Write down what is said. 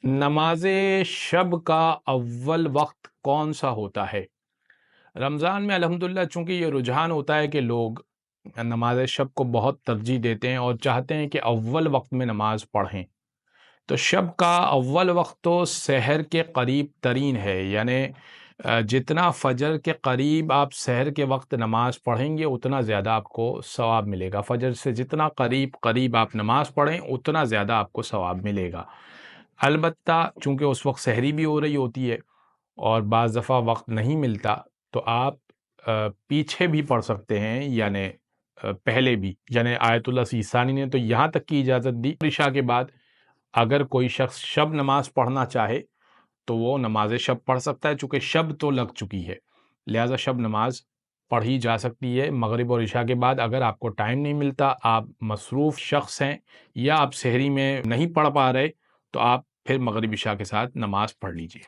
نماز شب کا اول وقت کون سا ہوتا ہے؟ رمضان میں الحمدللہ چونکہ یہ رجحان ہوتا ہے کہ لوگ نماز شب کو بہت ترجیح دیتے ہیں اور چاہتے ہیں کہ اول وقت میں نماز پڑھیں، تو شب کا اول وقت تو سحر کے قریب ترین ہے، یعنی جتنا فجر کے قریب آپ سحر کے وقت نماز پڑھیں گے اتنا زیادہ آپ کو ثواب ملے گا۔ فجر سے جتنا قریب آپ نماز پڑھیں اتنا زیادہ آپ کو ثواب ملے گا۔ البتہ چونکہ اس وقت سحری بھی ہو رہی ہوتی ہے اور بعض دفعہ وقت نہیں ملتا، تو آپ پیچھے بھی پڑھ سکتے ہیں، یعنی پہلے بھی، یعنی آیت اللہ سیستانی نے تو یہاں تک کی اجازت دی عشاء کے بعد اگر کوئی شخص شب نماز پڑھنا چاہے تو وہ نماز شب پڑھ سکتا ہے، چونکہ شب تو لگ چکی ہے، لہٰذا شب نماز پڑھی جا سکتی ہے مغرب اور عشاء کے بعد۔ اگر آپ کو ٹائم نہیں ملتا، آپ مصروف شخص ہیں یا آپ سحری میں نہیں پڑھ پا رہے، تو آپ پھر مغرب عشاء کے ساتھ نماز پڑھ لیجئے۔